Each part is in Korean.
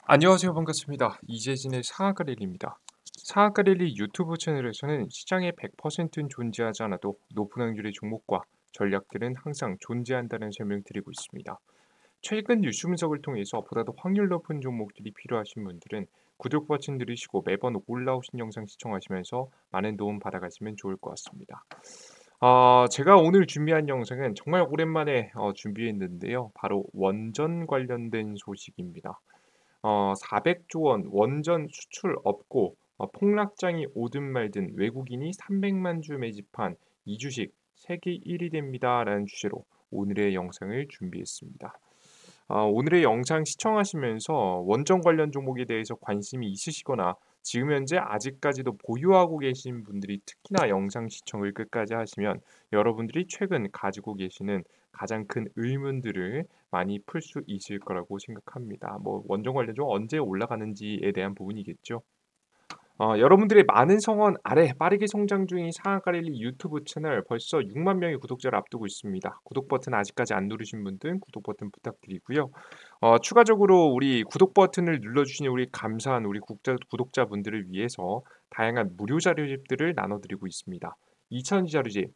안녕하세요. 반갑습니다. 이재진의 사과릴리입니다. 사과릴리 유튜브 채널에서는 시장의 100%는 존재하지 않아도 높은 확률의 종목과 전략들은 항상 존재한다는 설명드리고 있습니다. 최근 뉴스 분석을 통해서 보다 더 확률 높은 종목들이 필요하신 분들은 구독 버튼 누르시고 매번 올라오신 영상 시청하시면서 많은 도움 받아가시면 좋을 것 같습니다. 제가 오늘 준비한 영상은 정말 오랜만에 준비했는데요. 바로 원전 관련된 소식입니다. 400조 원 원전 수출 없고 폭락장이 오든 말든 외국인이 300만 주 매집한 이 주식 세계 1위 됩니다라는 주제로 오늘의 영상을 준비했습니다. 오늘의 영상 시청하시면서 원전 관련 종목에 대해서 관심이 있으시거나 지금 현재 아직까지도 보유하고 계신 분들이 특히나 영상 시청을 끝까지 하시면 여러분들이 최근 가지고 계시는 가장 큰 의문들을 많이 풀 수 있을 거라고 생각합니다. 뭐 원전 관련주 언제 올라가는지에 대한 부분이겠죠. 여러분들의 많은 성원 아래 빠르게 성장 중인 상한가릴리 유튜브 채널 벌써 6만 명의 구독자를 앞두고 있습니다. 구독 버튼 아직까지 안 누르신 분들은 구독 버튼 부탁드리고요. 추가적으로 우리 구독 버튼을 눌러주신 우리 감사한 우리 구독자분들을 위해서 다양한 무료 자료집들을 나눠드리고 있습니다. 2차전지 자료집,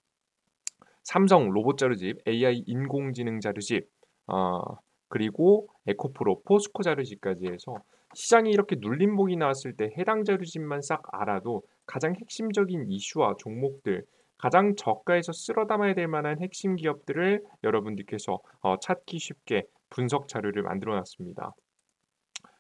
삼성 로봇 자료집, AI 인공지능 자료집, 어, 그리고 에코프로, 포스코 자료집까지 해서 시장이 이렇게 눌림목이 나왔을 때 해당 자료집만 싹 알아도 가장 핵심적인 이슈와 종목들, 가장 저가에서 쓸어 담아야 될 만한 핵심 기업들을 여러분들께서 찾기 쉽게 분석 자료를 만들어 놨습니다.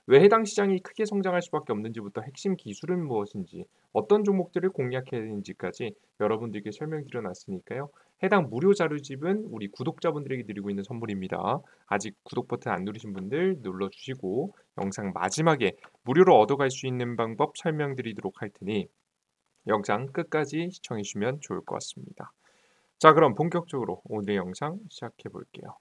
왜 해당 시장이 크게 성장할 수밖에 없는지부터 핵심 기술은 무엇인지, 어떤 종목들을 공략해야 되는지까지 여러분들께 설명드려 놨으니까요. 해당 무료 자료집은 우리 구독자분들에게 드리고 있는 선물입니다. 아직 구독 버튼 안 누르신 분들 눌러주시고 영상 마지막에 무료로 얻어갈 수 있는 방법 설명드리도록 할 테니 영상 끝까지 시청해 주시면 좋을 것 같습니다. 자, 그럼 본격적으로 오늘 영상 시작해 볼게요.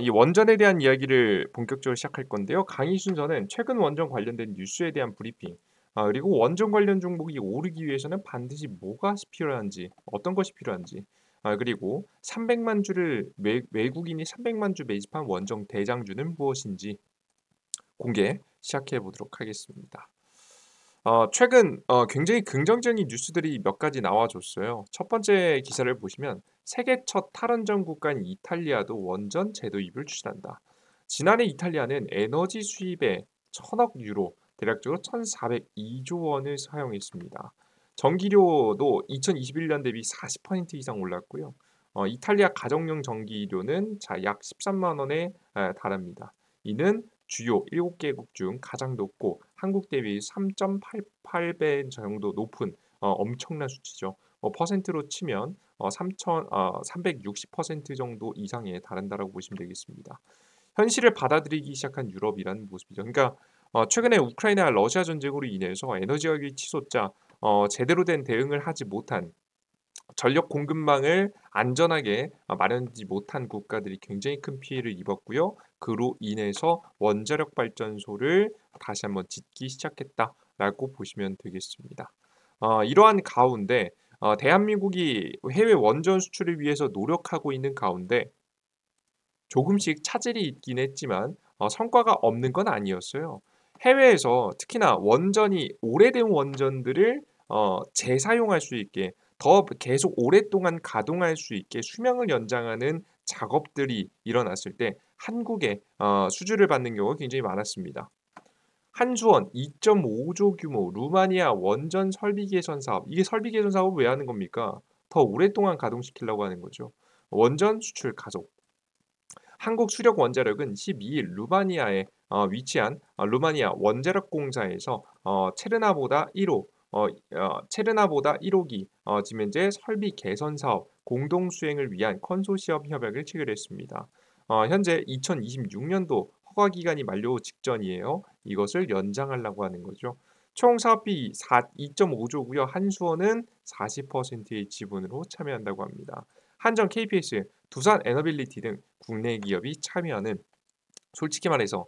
이 원전에 대한 이야기를 본격적으로 시작할 건데요. 강의 순서는 최근 원전 관련된 뉴스에 대한 브리핑, 그리고 원전 관련 종목이 오르기 위해서는 반드시 뭐가 필요한지, 어떤 것이 필요한지, 그리고 300만 주를 외국인이 300만 주 매집한 원전 대장주는 무엇인지 공개 시작해 보도록 하겠습니다. 최근 굉장히 긍정적인 뉴스들이 몇 가지 나와줬어요. 첫 번째 기사를 보시면 세계 첫 탈원전 국가인 이탈리아도 원전 제도입을 추진한다. 지난해 이탈리아는 에너지 수입에 1,000억 유로, 대략적으로 1,402조 원을 사용했습니다. 전기료도 2021년 대비 40% 이상 올랐고요. 이탈리아 가정용 전기료는 약 13만 원에 달합니다. 이는 주요 7개국 중 가장 높고 한국 대비 3.88배 정도 높은 엄청난 수치죠. 퍼센트로 치면 360% 정도 이상에 달한다라고 보시면 되겠습니다. 현실을 받아들이기 시작한 유럽이라는 모습이죠. 그러니까 최근에 우크라이나 러시아 전쟁으로 인해서 에너지 가격이 치솟자 제대로 된 대응을 하지 못한 전력 공급망을 안전하게 마련하지 못한 국가들이 굉장히 큰 피해를 입었고요. 그로 인해서 원자력 발전소를 다시 한번 짓기 시작했다라고 보시면 되겠습니다. 이러한 가운데 대한민국이 해외 원전 수출을 위해서 노력하고 있는 가운데 조금씩 차질이 있긴 했지만 성과가 없는 건 아니었어요. 해외에서 특히나 원전이 오래된 원전들을 재사용할 수 있게 더 계속 오랫동안 가동할 수 있게 수명을 연장하는 작업들이 일어났을 때 한국에 수주를 받는 경우가 굉장히 많았습니다. 한수원 2.5조 규모 루마니아 원전 설비 개선 사업. 이게 설비 개선 사업을 왜 하는 겁니까? 더 오랫동안 가동시키려고 하는 거죠. 원전 수출 가속. 한국 수력 원자력은 12일 루마니아에 위치한 루마니아 원자력 공사에서 체르나보다 1호기 지금 현재 설비 개선 사업 공동 수행을 위한 컨소시엄 협약을 체결했습니다. 현재 2026년도 허가 기간이 만료 직전이에요. 이것을 연장하려고 하는 거죠. 총 사업비 2.5조고요. 한수원은 40%의 지분으로 참여한다고 합니다. 한전 KPS, 두산 에너빌리티 등 국내 기업이 참여하는, 솔직히 말해서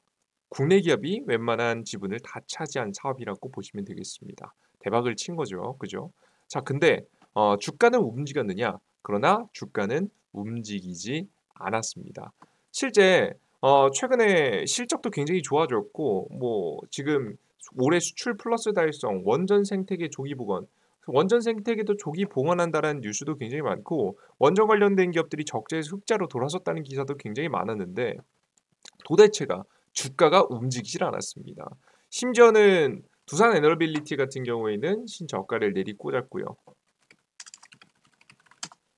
국내 기업이 웬만한 지분을 다 차지한 사업이라고 보시면 되겠습니다. 대박을 친 거죠. 그죠? 자, 근데 주가는 움직였느냐? 그러나 주가는 움직이지 않았습니다. 실제 최근에 실적도 굉장히 좋아졌고 뭐 지금 올해 수출 플러스 달성, 원전 생태계 조기 복원, 원전 생태계도 조기 복원한다라는 뉴스도 굉장히 많고 원전 관련된 기업들이 적자에서 흑자로 돌아섰다는 기사도 굉장히 많았는데 도대체가 주가가 움직이질 않았습니다. 심지어는 두산 에너빌리티 같은 경우에는 신저가를 내리꽂았고요.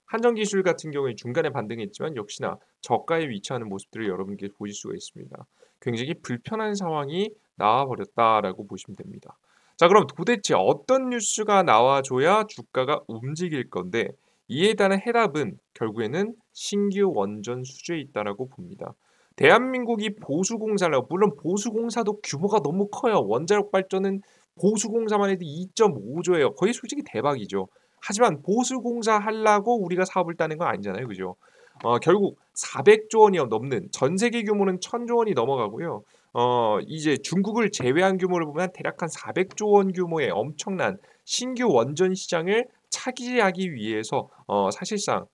한전기술 같은 경우에 중간에 반등했지만 역시나 저가에 위치하는 모습들을 여러분께 보실 수가 있습니다. 굉장히 불편한 상황이 나와버렸다라고 보시면 됩니다. 자, 그럼 도대체 어떤 뉴스가 나와줘야 주가가 움직일 건데 이에 대한 해답은 결국에는 신규 원전 수주에 있다라고 봅니다. 대한민국이 보수공사라고 물론 보수공사도 규모가 너무 커요. 원자력 발전은 보수공사만 해도 2.5조예요. 거의 솔직히 대박이죠. 하지만 보수공사 하려고 우리가 사업을 따는 건 아니잖아요. 그죠? 결국 400조 원이 넘는 전 세계 규모는 1000조 원이 넘어가고요. 이제 중국을 제외한 규모를 보면 대략 한 400조 원 규모의 엄청난 신규 원전 시장을 차지하기 위해서 사실상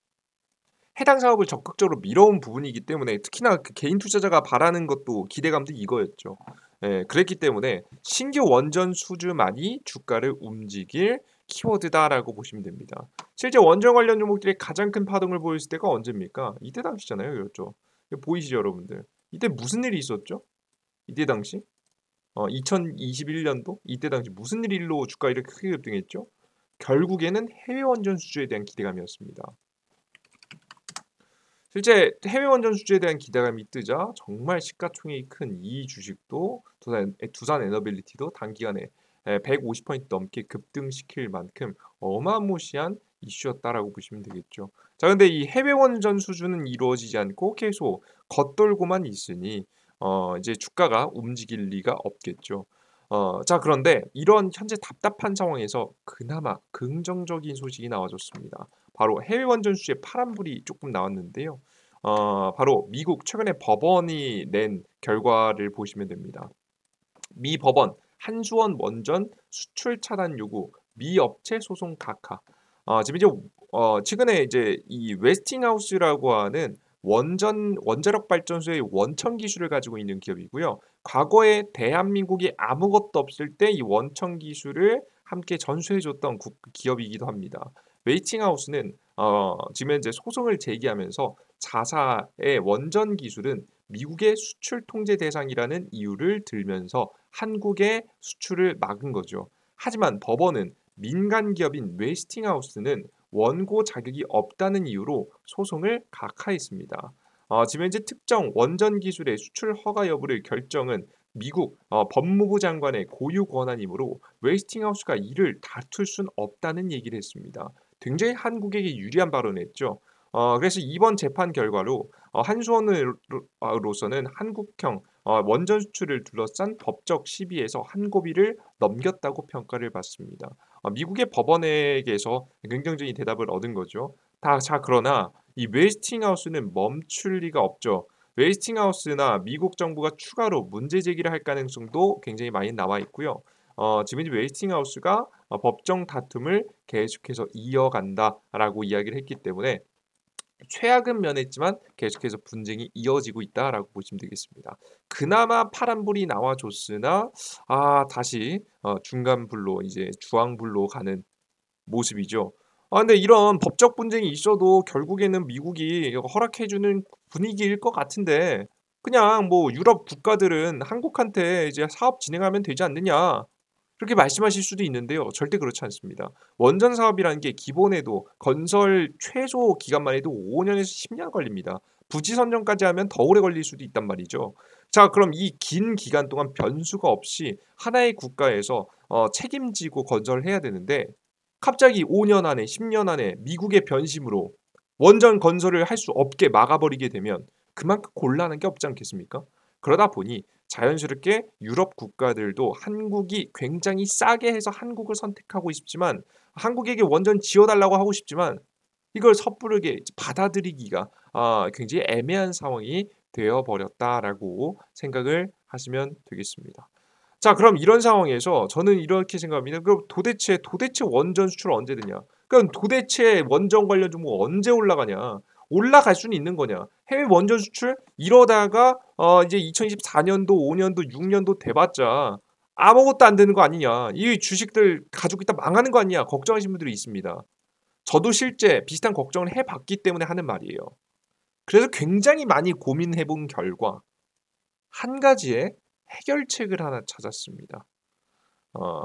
해당 사업을 적극적으로 밀어온 부분이기 때문에 특히나 그 개인 투자자가 바라는 것도 기대감도 이거였죠. 예, 그랬기 때문에 신규 원전 수주만이 주가를 움직일 키워드다라고 보시면 됩니다. 실제 원전 관련 종목들이 가장 큰 파동을 보였을 때가 언제입니까? 이때 당시잖아요. 그렇죠. 보이시죠, 여러분들? 이때 무슨 일이 있었죠? 이때 당시? 2021년도? 이때 당시 무슨 일로 주가 이렇게 크게 급등했죠? 결국에는 해외 원전 수주에 대한 기대감이었습니다. 실제 해외 원전 수주에 대한 기대감이 뜨자 정말 시가총액이 큰 이 주식도 두산 에너빌리티도 단기간에 150% 넘게 급등시킬 만큼 어마무시한 이슈였다라고 보시면 되겠죠. 자, 근데 이 해외 원전 수주는 이루어지지 않고 계속 겉돌고만 있으니 이제 주가가 움직일 리가 없겠죠. 자, 그런데 이런 현재 답답한 상황에서 그나마 긍정적인 소식이 나와줬습니다. 바로 해외 원전 수주에 파란불이 조금 나왔는데요. 바로 미국 최근에 법원이 낸 결과를 보시면 됩니다. 미 법원 한수원 원전 수출 차단 요구 미 업체 소송 각하. 지금 이제 최근에 이제 이 웨스팅하우스라고 하는 원자력 발전소의 원천 기술을 가지고 있는 기업이고요. 과거에 대한민국이 아무것도 없을 때 이 원천 기술을 함께 전수해줬던 기업이기도 합니다. 웨이팅하우스는 지금 현재 소송을 제기하면서 자사의 원전 기술은 미국의 수출 통제 대상이라는 이유를 들면서 한국의 수출을 막은 거죠. 하지만 법원은 민간 기업인 웨스팅하우스는 원고 자격이 없다는 이유로 소송을 각하했습니다. 지금 현재 특정 원전 기술의 수출 허가 여부를 결정은 미국 법무부 장관의 고유 권한이므로 웨스팅하우스가 이를 다툴 순 없다는 얘기를 했습니다. 굉장히 한국에게 유리한 발언을 했죠. 그래서 이번 재판 결과로 한수원으로서는 한국형 원전 수출을 둘러싼 법적 시비에서 한 고비를 넘겼다고 평가를 받습니다. 미국의 법원에게서 긍정적인 대답을 얻은 거죠. 자, 그러나 이 웨스팅하우스는 멈출 리가 없죠. 웨스팅하우스나 미국 정부가 추가로 문제 제기를 할 가능성도 굉장히 많이 나와 있고요. 지금 이제 웨스팅하우스가 법정 다툼을 계속해서 이어간다라고 이야기를 했기 때문에 최악은 면했지만 계속해서 분쟁이 이어지고 있다라고 보시면 되겠습니다. 그나마 파란불이 나와줬으나 다시 중간불로 이제 주황불로 가는 모습이죠. 근데 이런 법적 분쟁이 있어도 결국에는 미국이 허락해주는 분위기일 것 같은데 그냥 뭐 유럽 국가들은 한국한테 이제 사업 진행하면 되지 않느냐 그렇게 말씀하실 수도 있는데요. 절대 그렇지 않습니다. 원전 사업이라는 게 기본에도 건설 최소 기간만 해도 5년에서 10년 걸립니다. 부지 선정까지 하면 더 오래 걸릴 수도 있단 말이죠. 자, 그럼 이 긴 기간 동안 변수가 없이 하나의 국가에서 책임지고 건설을 해야 되는데 갑자기 5년 안에 10년 안에 미국의 변심으로 원전 건설을 할 수 없게 막아버리게 되면 그만큼 곤란한 게 없지 않겠습니까? 그러다 보니 자연스럽게 유럽 국가들도 한국이 굉장히 싸게 해서 한국을 선택하고 싶지만 한국에게 원전 지어달라고 하고 싶지만 이걸 섣부르게 받아들이기가 굉장히 애매한 상황이 되어버렸다라고 생각을 하시면 되겠습니다. 자, 그럼 이런 상황에서 저는 이렇게 생각합니다. 그럼 도대체 원전 수출 언제 되냐? 그럼 도대체 원전 관련 종목 언제 올라가냐? 올라갈 수는 있는 거냐? 해외 원전 수출 이러다가 이제 2024년도, 5년도, 6년도 돼봤자 아무것도 안 되는 거 아니냐? 이 주식들 가지고 있다 망하는 거 아니냐? 걱정하시는 분들이 있습니다. 저도 실제 비슷한 걱정을 해봤기 때문에 하는 말이에요. 그래서 굉장히 많이 고민해본 결과 한 가지의 해결책을 하나 찾았습니다. 어,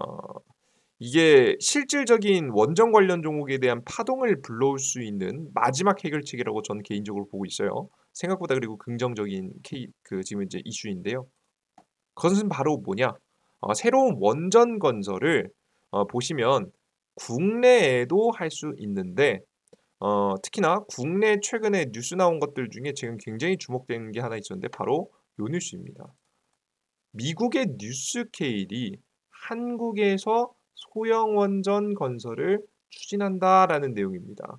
이게 실질적인 원전 관련 종목에 대한 파동을 불러올 수 있는 마지막 해결책이라고 저는 개인적으로 보고 있어요. 생각보다 그리고 긍정적인 지금 이제 이슈인데요. 그것은 바로 뭐냐? 새로운 원전 건설을 보시면 국내에도 할 수 있는데 특히나 국내 최근에 뉴스 나온 것들 중에 지금 굉장히 주목되는 게 하나 있었는데 바로 요 뉴스입니다. 미국의 뉴스케일이 한국에서 소형 원전 건설을 추진한다라는 내용입니다.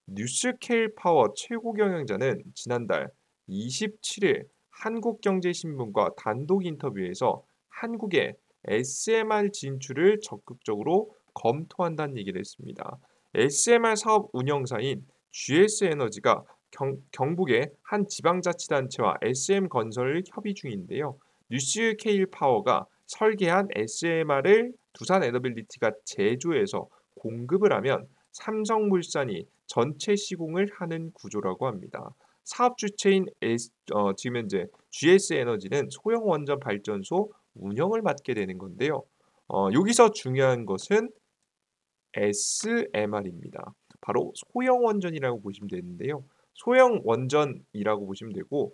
뉴스케일 파워 최고 경영자는 지난달 27일 한국경제신문과 단독 인터뷰에서 한국의 SMR 진출을 적극적으로 검토한다는 얘기를 했습니다. SMR 사업 운영사인 GS에너지가 경북의 한 지방자치단체와 SM 건설을 협의 중인데요. 뉴스케일 파워가 설계한 SMR을 두산 에너빌리티가 제조해서 공급을 하면 삼성물산이 전체 시공을 하는 구조라고 합니다. 사업 주체인 지금 현재 GS에너지는 소형 원전 발전소 운영을 맡게 되는 건데요. 여기서 중요한 것은 SMR입니다. 바로 소형 원전이라고 보시면 되는데요. 소형 원전이라고 보시면 되고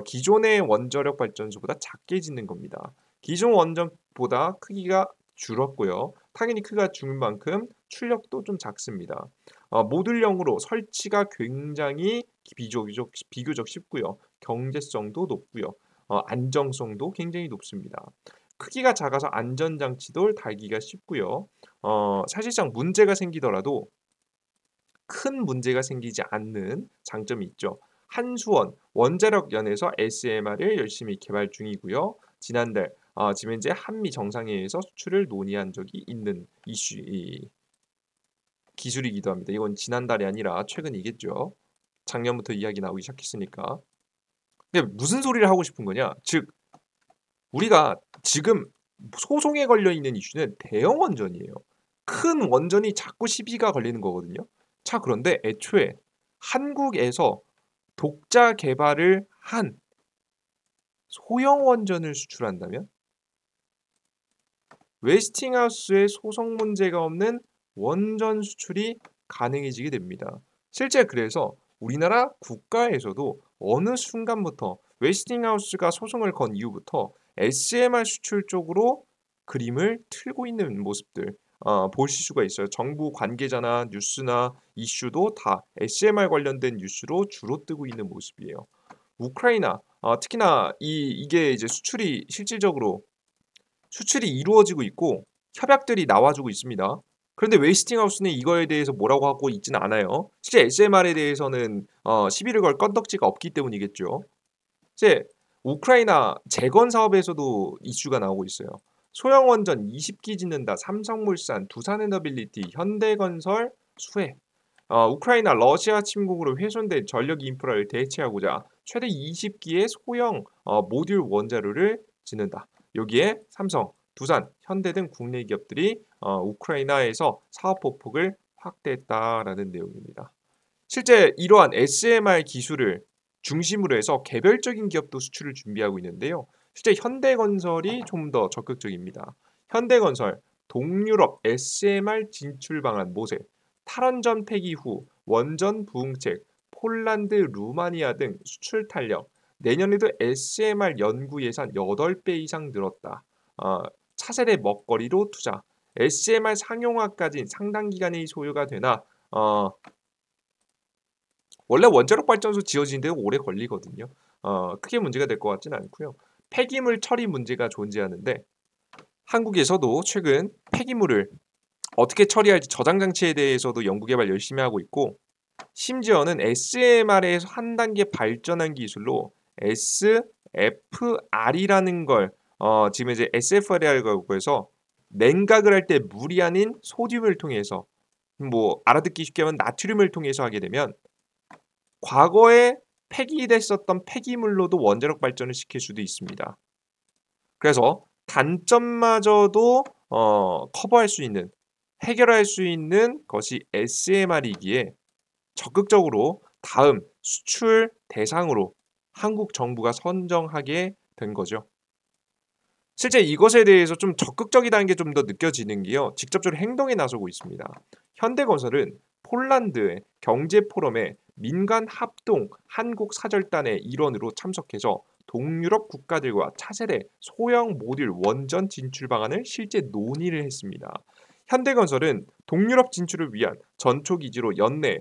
기존의 원자력 발전소보다 작게 짓는 겁니다. 기존 원전보다 크기가 줄었고요. 당연히 크기가 줄은 만큼 출력도 좀 작습니다. 모듈형으로 설치가 굉장히 비교적 쉽고요. 경제성도 높고요. 안정성도 굉장히 높습니다. 크기가 작아서 안전장치도 달기가 쉽고요. 사실상 문제가 생기더라도 큰 문제가 생기지 않는 장점이 있죠. 한수원 원자력연에서 SMR을 열심히 개발 중이고요. 지난달 지금 현재 한미 정상회의에서 수출을 논의한 적이 있는 기술이기도 합니다. 이건 지난달이 아니라 최근이겠죠. 작년부터 이야기 나오기 시작했으니까. 근데 무슨 소리를 하고 싶은 거냐? 즉 우리가 지금 소송에 걸려 있는 이슈는 대형 원전이에요. 큰 원전이 자꾸 시비가 걸리는 거거든요. 자, 그런데 애초에 한국에서 독자 개발을 한 소형 원전을 수출한다면 웨스팅하우스의 소송 문제가 없는 원전 수출이 가능해지게 됩니다. 실제 그래서 우리나라 국가에서도 어느 순간부터 웨스팅하우스가 소송을 건 이후부터 SMR 수출 쪽으로 그림을 틀고 있는 모습들 보실 수가 있어요. 정부 관계자나 뉴스나 이슈도 다 SMR 관련된 뉴스로 주로 뜨고 있는 모습이에요. 우크라이나 특히나 이게 이제 실질적으로 수출이 이루어지고 있고 협약들이 나와주고 있습니다. 그런데 웨스팅하우스는 이거에 대해서 뭐라고 하고 있지는 않아요. 실제 SMR에 대해서는 시비를 걸 건덕지가 없기 때문이겠죠. 이제 우크라이나 재건 사업에서도 이슈가 나오고 있어요. 소형 원전 20기 짓는다. 삼성물산, 두산에너빌리티, 현대건설, 수혜. 우크라이나 러시아 침공으로 훼손된 전력 인프라를 대체하고자 최대 20기의 소형 모듈 원자로를 짓는다. 여기에 삼성, 두산, 현대 등 국내 기업들이 우크라이나에서 사업 보폭을 확대했다라는 내용입니다. 실제 이러한 SMR 기술을 중심으로 해서 개별적인 기업도 수출을 준비하고 있는데요. 실제 현대건설이 좀 더 적극적입니다. 현대건설, 동유럽 SMR 진출 방안 모색, 탈원전 폐기 후 원전 부응책, 폴란드, 루마니아 등 수출 탄력, 내년에도 SMR 연구 예산 8배 이상 늘었다. 차세대 먹거리로 투자, SMR 상용화까지 상당 기간의 소요가 되나 원래 원자력 발전소 지어지는데 오래 걸리거든요. 크게 문제가 될 것 같지는 않고요. 폐기물 처리 문제가 존재하는데 한국에서도 최근 폐기물을 어떻게 처리할지 저장 장치에 대해서도 연구 개발 열심히 하고 있고 심지어는 SMR에서 한 단계 발전한 기술로 SFR이라는 걸 지금 이제 SFR이라고 해서 냉각을 할 때 물이 아닌 소듐을 통해서 뭐 알아듣기 쉽게 하면 나트륨을 통해서 하게 되면 과거에 폐기됐었던 폐기물로도 원자력 발전을 시킬 수도 있습니다. 그래서 단점마저도 커버할 수 있는, 해결할 수 있는 것이 SMR이기에 적극적으로 다음 수출 대상으로 한국 정부가 선정하게 된 거죠. 실제 이것에 대해서 좀 적극적이라는 게 좀 더 느껴지는 게요. 직접적으로 행동에 나서고 있습니다. 현대건설은 폴란드의 경제포럼에 민간 합동 한국 사절단의 일원으로 참석해서 동유럽 국가들과 차세대 소형 모듈 원전 진출 방안을 실제 논의를 했습니다. 현대건설은 동유럽 진출을 위한 전초 기지로 연내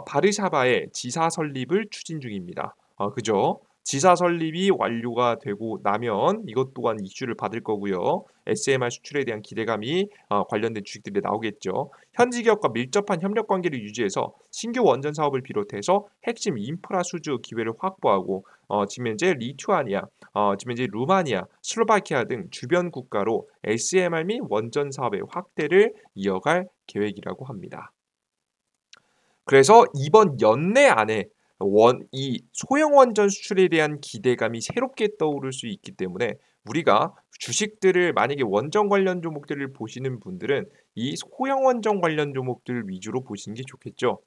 바르샤바의 지사 설립을 추진 중입니다. 그죠? 지사 설립이 완료가 되고 나면 이것 또한 이슈를 받을 거고요. SMR 수출에 대한 기대감이 관련된 주식들이 나오겠죠. 현지 기업과 밀접한 협력 관계를 유지해서 신규 원전 사업을 비롯해서 핵심 인프라 수주 기회를 확보하고 지금 현재 리투아니아, 지금 현재 루마니아, 슬로바키아 등 주변 국가로 SMR 및 원전 사업의 확대를 이어갈 계획이라고 합니다. 그래서 이번 연내 안에 이 소형 원전 수출에 대한 기대감이 새롭게 떠오를 수 있기 때문에 우리가 주식들을 만약에 원전 관련 종목들을 보시는 분들은 이 소형 원전 관련 종목들 위주로 보시는 게 좋겠죠.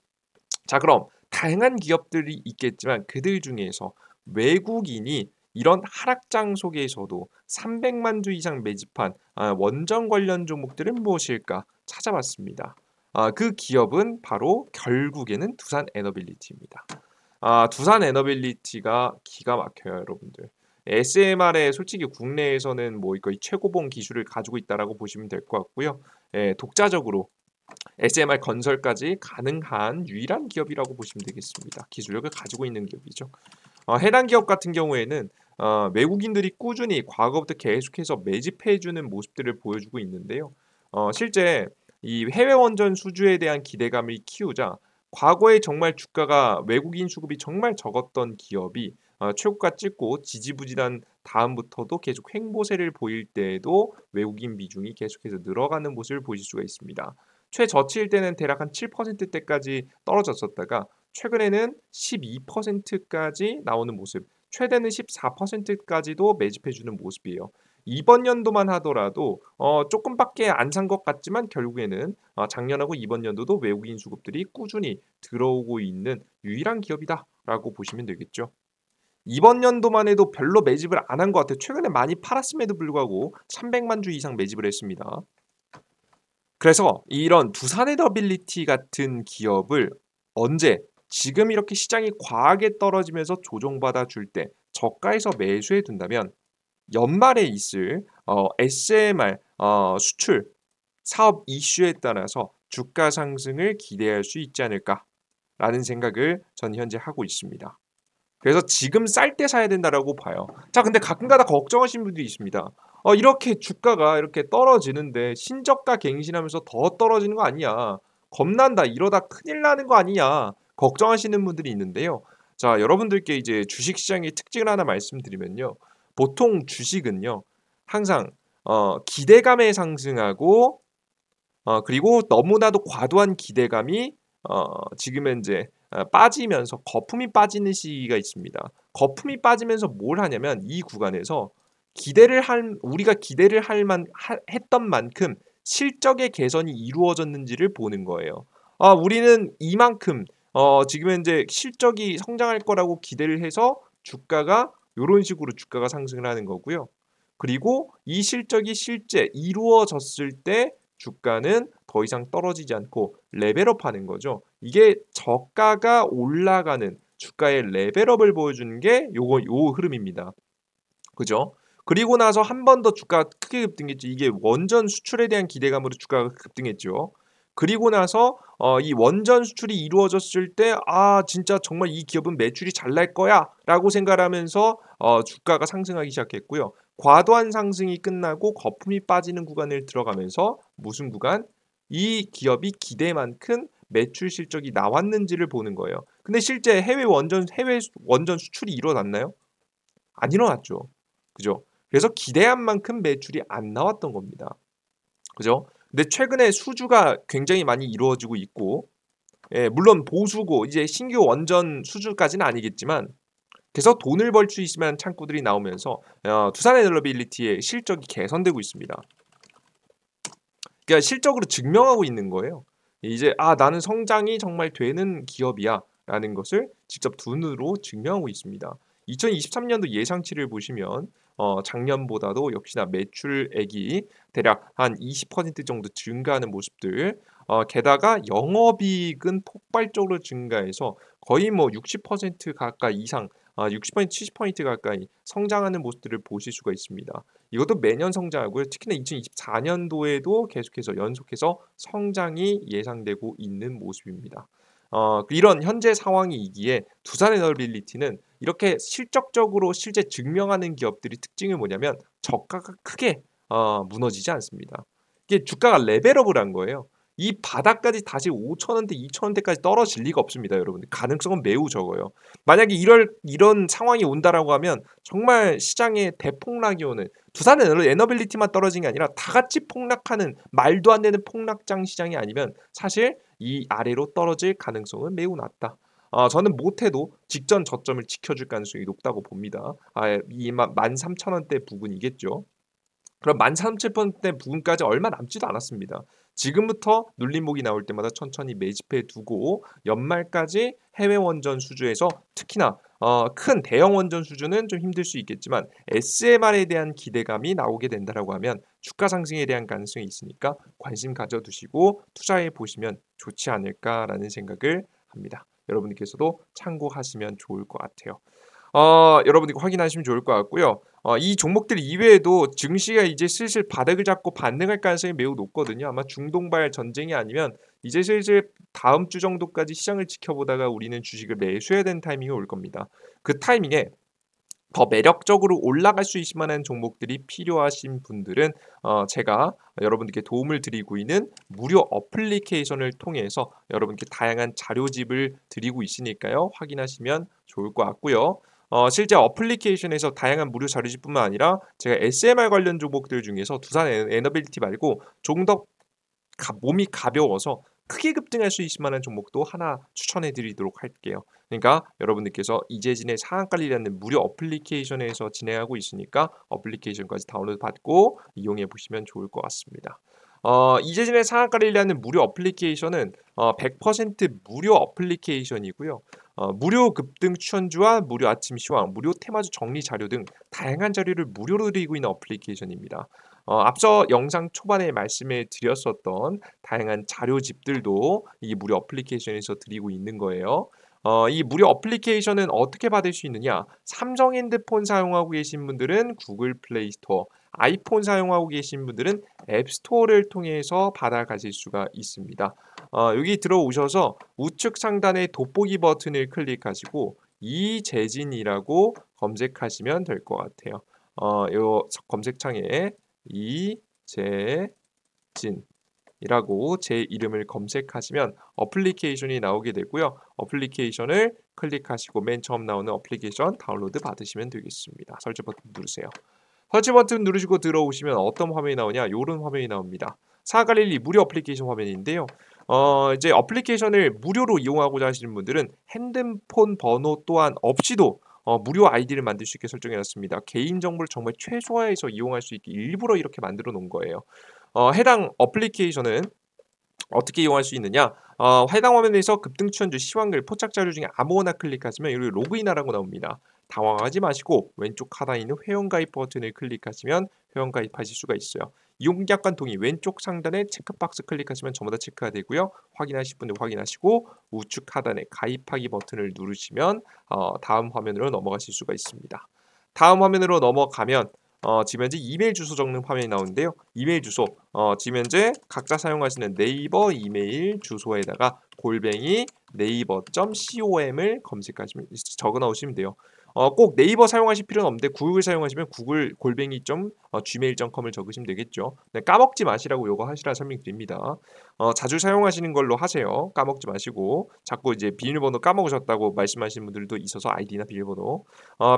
자, 그럼 다양한 기업들이 있겠지만 그들 중에서 외국인이 이런 하락장 속에서도 300만 주 이상 매집한 원전 관련 종목들은 무엇일까 찾아봤습니다. 그 기업은 바로 결국에는 두산 에너빌리티입니다. 두산 에너빌리티가 기가 막혀요, 여러분들. SMR에 솔직히 국내에서는 뭐 거의 최고봉 기술을 가지고 있다라고 보시면 될 것 같고요. 독자적으로 SMR 건설까지 가능한 유일한 기업이라고 보시면 되겠습니다. 기술력을 가지고 있는 기업이죠. 해당 기업 같은 경우에는 외국인들이 꾸준히 과거부터 계속해서 매집해주는 모습들을 보여주고 있는데요. 실제 이 해외 원전 수주에 대한 기대감을 키우자 과거에 정말 주가가 외국인 수급이 정말 적었던 기업이 최고가 찍고 지지부진한 다음부터도 계속 횡보세를 보일 때에도 외국인 비중이 계속해서 늘어가는 모습을 보실 수가 있습니다. 최저치일 때는 대략 한 7%대까지 떨어졌었다가 최근에는 12%까지 나오는 모습, 최대는 14%까지도 매집해주는 모습이에요. 이번 연도만 하더라도 조금밖에 안 산 것 같지만 결국에는 작년하고 이번 연도도 외국인 수급들이 꾸준히 들어오고 있는 유일한 기업이다라고 보시면 되겠죠. 이번 연도만 해도 별로 매집을 안 한 것 같아요. 최근에 많이 팔았음에도 불구하고 300만 주 이상 매집을 했습니다. 그래서 이런 두산에너빌리티 같은 기업을 언제 지금 이렇게 시장이 과하게 떨어지면서 조정받아 줄 때 저가에서 매수해 둔다면 연말에 있을 SMR 수출 사업 이슈에 따라서 주가 상승을 기대할 수 있지 않을까라는 생각을 전 현재 하고 있습니다. 그래서 지금 쌀 때 사야 된다라고 봐요. 자, 근데 가끔가다 걱정하시는 분들이 있습니다. 이렇게 주가가 이렇게 떨어지는데 신저가 갱신하면서 더 떨어지는 거 아니야. 겁난다. 이러다 큰일 나는 거 아니냐. 걱정하시는 분들이 있는데요. 자, 여러분들께 이제 주식시장의 특징을 하나 말씀드리면요. 보통 주식은요. 항상 기대감에 상승하고 그리고 너무나도 과도한 기대감이 지금 현재 빠지면서 거품이 빠지는 시기가 있습니다. 거품이 빠지면서 뭘 하냐면 이 구간에서 우리가 기대를 했던 만큼 실적의 개선이 이루어졌는지를 보는 거예요. 우리는 이만큼 지금 현재 실적이 성장할 거라고 기대를 해서 주가가 이런 식으로 주가가 상승을 하는 거고요. 그리고 이 실적이 실제 이루어졌을 때 주가는 더 이상 떨어지지 않고 레벨업하는 거죠. 이게 저가가 올라가는 주가의 레벨업을 보여주는 게 요 흐름입니다. 그죠? 그리고 나서 한 번 더 주가가 크게 급등했죠. 이게 원전 수출에 대한 기대감으로 주가가 급등했죠. 그리고 나서 이 원전 수출이 이루어졌을 때 진짜 정말 이 기업은 매출이 잘 날 거야라고 생각하면서 주가가 상승하기 시작했고요. 과도한 상승이 끝나고 거품이 빠지는 구간을 들어가면서 무슨 구간? 이 기업이 기대만큼 매출 실적이 나왔는지를 보는 거예요. 근데 실제 해외 원전 수출이 일어났나요? 안 일어났죠. 그죠? 그래서 기대한 만큼 매출이 안 나왔던 겁니다. 그죠? 근데 최근에 수주가 굉장히 많이 이루어지고 있고 예, 물론 보수고 이제 신규 원전 수준까지는 아니겠지만 그래서 돈을 벌 수 있을 만한 창구들이 나오면서 두산 에너빌리티의 실적이 개선되고 있습니다. 그러니까 실적으로 증명하고 있는 거예요. 이제 나는 성장이 정말 되는 기업이야라는 것을 직접 두 눈으로 증명하고 있습니다. 2023년도 예상치를 보시면 작년보다도 역시나 매출액이 대략 한 20% 정도 증가하는 모습들. 게다가 영업이익은 폭발적으로 증가해서 거의 뭐 60% 가까이 이상, 60% 70% 가까이 성장하는 모습들을 보실 수가 있습니다. 이것도 매년 성장하고요. 특히나 2024년도에도 계속해서 연속해서 성장이 예상되고 있는 모습입니다. 이런 현재 상황이기에 두산에너빌리티는 이렇게 실적적으로 실제 증명하는 기업들이 특징이 뭐냐면 저가가 크게 무너지지 않습니다. 이게 주가가 레벨업을 한 거예요. 이 바닥까지 다시 5,000원대, 2,000원대까지 떨어질 리가 없습니다, 여러분들. 가능성은 매우 적어요. 만약에 이런 상황이 온다라고 하면 정말 시장에 대폭락이 오는 두산 에너빌리티만 떨어진 게 아니라 다 같이 폭락하는 말도 안 되는 폭락장 시장이 아니면 사실 이 아래로 떨어질 가능성은 매우 낮다. 저는 못해도 직전 저점을 지켜줄 가능성이 높다고 봅니다. 이 13,000원대 부근이겠죠. 그럼 13,000원대 부근까지 얼마 남지도 않았습니다. 지금부터 눌림목이 나올 때마다 천천히 매집해 두고 연말까지 해외 원전 수주에서 특히나 큰 대형 원전 수주는 좀 힘들 수 있겠지만 SMR에 대한 기대감이 나오게 된다라고 하면 주가 상승에 대한 가능성이 있으니까 관심 가져두시고 투자해 보시면 좋지 않을까라는 생각을 합니다. 여러분께서도 참고하시면 좋을 것 같아요. 여러분들이 확인하시면 좋을 것 같고요. 이 종목들 이외에도 증시가 이제 슬슬 바닥을 잡고 반등할 가능성이 매우 높거든요. 아마 중동발 전쟁이 아니면 이제 슬슬 다음 주 정도까지 시장을 지켜보다가 우리는 주식을 매수해야 되는 타이밍이 올 겁니다. 그 타이밍에 더 매력적으로 올라갈 수 있을 만한 종목들이 필요하신 분들은 제가 여러분들께 도움을 드리고 있는 무료 어플리케이션을 통해서 여러분께 다양한 자료집을 드리고 있으니까요. 확인하시면 좋을 것 같고요. 실제 어플리케이션에서 다양한 무료 자료집뿐만 아니라 제가 SMR 관련 종목들 중에서 두산 에너빌리티 말고 조금 더 몸이 가벼워서 크게 급등할 수 있을 만한 종목도 하나 추천해 드리도록 할게요. 그러니까 여러분들께서 이재진의 상한가리라는 무료 어플리케이션에서 진행하고 있으니까 어플리케이션까지 다운로드 받고 이용해 보시면 좋을 것 같습니다. 이재진의 상한가리라는 무료 어플리케이션은 100% 무료 어플리케이션이고요. 무료 급등 추천주와 무료 아침 시황, 무료 테마주 정리 자료 등 다양한 자료를 무료로 드리고 있는 어플리케이션입니다. 앞서 영상 초반에 말씀해 드렸었던 다양한 자료집들도 이 무료 어플리케이션에서 드리고 있는 거예요. 이 무료 어플리케이션은 어떻게 받을 수 있느냐? 삼성 핸드폰 사용하고 계신 분들은 구글 플레이 스토어, 아이폰 사용하고 계신 분들은 앱 스토어를 통해서 받아가실 수가 있습니다. 여기 들어오셔서 우측 상단의 돋보기 버튼을 클릭하시고 이재진이라고 검색하시면 될 것 같아요. 요 검색창에 이재진이라고 제 이름을 검색하시면 어플리케이션이 나오게 되고요. 어플리케이션을 클릭하시고 맨 처음 나오는 어플리케이션 다운로드 받으시면 되겠습니다. 설치 버튼 누르세요. 설치 버튼 누르시고 들어오시면 어떤 화면이 나오냐? 이런 화면이 나옵니다. 사갈릴리 무료 어플리케이션 화면인데요. 이제 어플리케이션을 무료로 이용하고자 하시는 분들은 핸드폰 번호 또한 없이도 무료 아이디를 만들 수 있게 설정해 놨습니다. 개인 정보를 정말 최소화해서 이용할 수 있게 일부러 이렇게 만들어 놓은 거예요. 해당 어플리케이션은 어떻게 이용할 수 있느냐? 해당 화면에서 급등 추천주 시황글 포착 자료 중에 아무거나 클릭하시면 여기 로그인하라고 나옵니다. 당황하지 마시고 왼쪽 하단에 있는 회원가입 버튼을 클릭하시면 회원가입하실 수가 있어요. 이용약관 동의 왼쪽 상단에 체크박스 클릭하시면 전부 다 체크가 되고요. 확인하실 분들 확인하시고 우측 하단에 가입하기 버튼을 누르시면 다음 화면으로 넘어가실 수가 있습니다. 다음 화면으로 넘어가면 지금 현재 이메일 주소 적는 화면이 나오는데요. 이메일 주소 지금 현재 각자 사용하시는 네이버 이메일 주소에다가 골뱅이 네이버.com을 검색하시면 적어 넣으시면 돼요. 꼭 네이버 사용하실 필요는 없는데 구글 사용하시면 구글 골뱅이 gmail.com을 적으시면 되겠죠. 네, 까먹지 마시라고 요거 하시라 설명드립니다. 자주 사용하시는 걸로 하세요. 까먹지 마시고 자꾸 이제 비밀번호 까먹으셨다고 말씀하시는 분들도 있어서 아이디나 비밀번호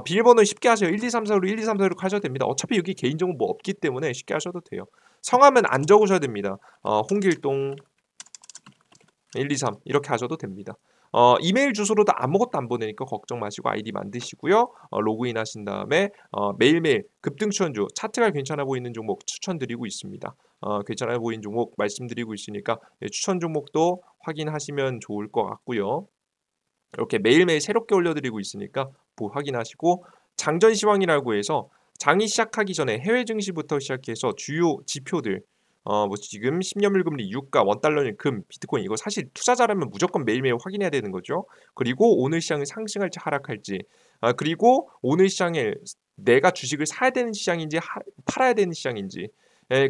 비밀번호 쉽게 하세요. 1, 2, 3, 4, 5, 1, 2, 3, 4, 5 하셔도 됩니다. 어차피 여기 개인정보 뭐 없기 때문에 쉽게 하셔도 돼요. 성함은 안 적으셔야 됩니다. 홍길동 123 이렇게 하셔도 됩니다. 이메일 주소로도 아무것도 안 보내니까 걱정 마시고 아이디 만드시고요. 로그인 하신 다음에 매일매일 급등 추천주 차트가 괜찮아 보이는 종목 추천드리고 있습니다. 괜찮아 보이는 종목 말씀드리고 있으니까 추천 종목도 확인하시면 좋을 것 같고요. 이렇게 매일매일 새롭게 올려드리고 있으니까 확인하시고 장전 시황이라고 해서 장이 시작하기 전에 해외 증시부터 시작해서 주요 지표들 뭐 지금 10년물 금리, 유가, 원달러일 금, 비트코인 이거 사실 투자자라면 무조건 매일매일 확인해야 되는 거죠. 그리고 오늘 시장이 상승할지 하락할지 그리고 오늘 시장에 내가 주식을 사야 되는 시장인지 팔아야 되는 시장인지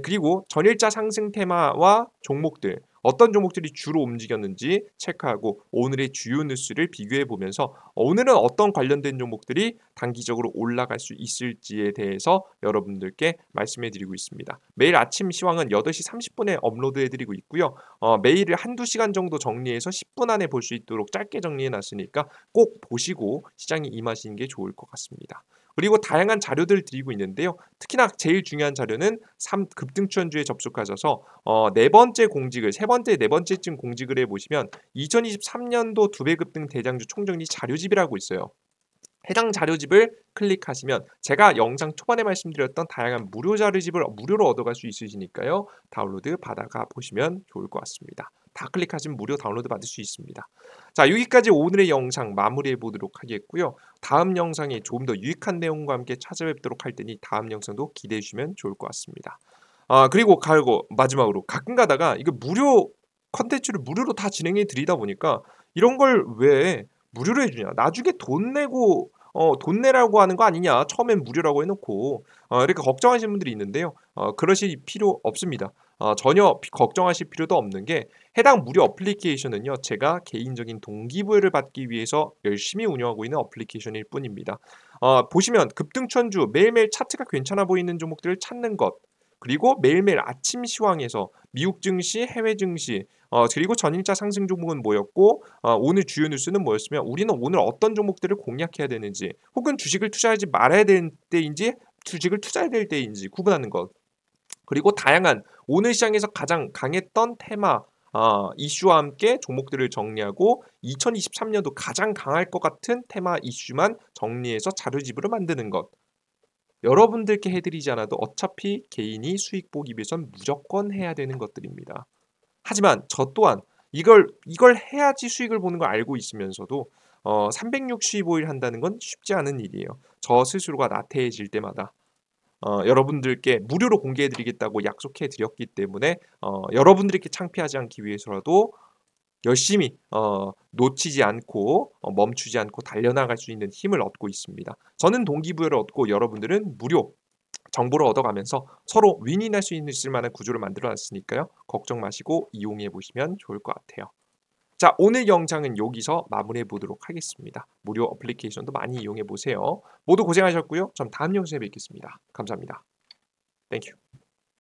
그리고 전일자 상승 테마와 종목들 어떤 종목들이 주로 움직였는지 체크하고 오늘의 주요 뉴스를 비교해 보면서 오늘은 어떤 관련된 종목들이 단기적으로 올라갈 수 있을지에 대해서 여러분들께 말씀해 드리고 있습니다. 매일 아침 시황은 8시 30분에 업로드해 드리고 있고요. 매일 한두 시간 정도 정리해서 10분 안에 볼 수 있도록 짧게 정리해 놨으니까 꼭 보시고 시장에 임하시는 게 좋을 것 같습니다. 그리고 다양한 자료들 드리고 있는데요. 특히나 제일 중요한 자료는 급등 추천주에 접속하셔서 네 번째 공직을 세 번째 네 번째쯤 공직을 해보시면 2023년도 두 배 급등 대장주 총정리 자료집이라고 있어요. 해당 자료집을 클릭하시면 제가 영상 초반에 말씀드렸던 다양한 무료 자료집을 무료로 얻어갈 수 있으시니까요. 다운로드 받아가 보시면 좋을 것 같습니다. 다 클릭하시면 무료 다운로드 받을 수 있습니다. 자, 여기까지 오늘의 영상 마무리해 보도록 하겠고요. 다음 영상에 조금 더 유익한 내용과 함께 찾아뵙도록 할 테니 다음 영상도 기대해 주시면 좋을 것 같습니다. 그리고 마지막으로 가끔 가다가 이거 무료 컨텐츠를 무료로 다 진행해 드리다 보니까 이런 걸 왜 무료로 해주냐? 나중에 돈 내라고 하는 거 아니냐? 처음엔 무료라고 해놓고 이렇게 걱정하시는 분들이 있는데요. 그러실 필요 없습니다. 전혀 걱정하실 필요도 없는 게 해당 무료 어플리케이션은요. 제가 개인적인 동기부여를 받기 위해서 열심히 운영하고 있는 어플리케이션일 뿐입니다. 보시면 급등천주 매일매일 차트가 괜찮아 보이는 종목들을 찾는 것 그리고 매일매일 아침 시황에서 미국 증시, 해외 증시 그리고 전일자 상승 종목은 뭐였고 오늘 주요 뉴스는 뭐였으며 우리는 오늘 어떤 종목들을 공략해야 되는지 혹은 주식을 투자하지 말아야 되는 때인지 주식을 투자해야 될 때인지 구분하는 것 그리고 다양한 오늘 시장에서 가장 강했던 테마 이슈와 함께 종목들을 정리하고 2023년도 가장 강할 것 같은 테마 이슈만 정리해서 자료집으로 만드는 것 여러분들께 해드리지 않아도 어차피 개인이 수익 보기 위해선 무조건 해야 되는 것들입니다. 하지만 저 또한 이걸 해야지 수익을 보는 걸 알고 있으면서도 365일 한다는 건 쉽지 않은 일이에요. 저 스스로가 나태해질 때마다 여러분들께 무료로 공개해드리겠다고 약속해드렸기 때문에 여러분들께 창피하지 않기 위해서라도 열심히 놓치지 않고 멈추지 않고 달려나갈 수 있는 힘을 얻고 있습니다. 저는 동기부여를 얻고 여러분들은 무료 정보를 얻어가면서 서로 윈윈할 수 있을 만한 구조를 만들어놨으니까요. 걱정 마시고 이용해 보시면 좋을 것 같아요. 자, 오늘 영상은 여기서 마무리해 보도록 하겠습니다. 무료 어플리케이션도 많이 이용해 보세요. 모두 고생하셨고요. 전 다음 영상에 뵙겠습니다. 감사합니다. 땡큐.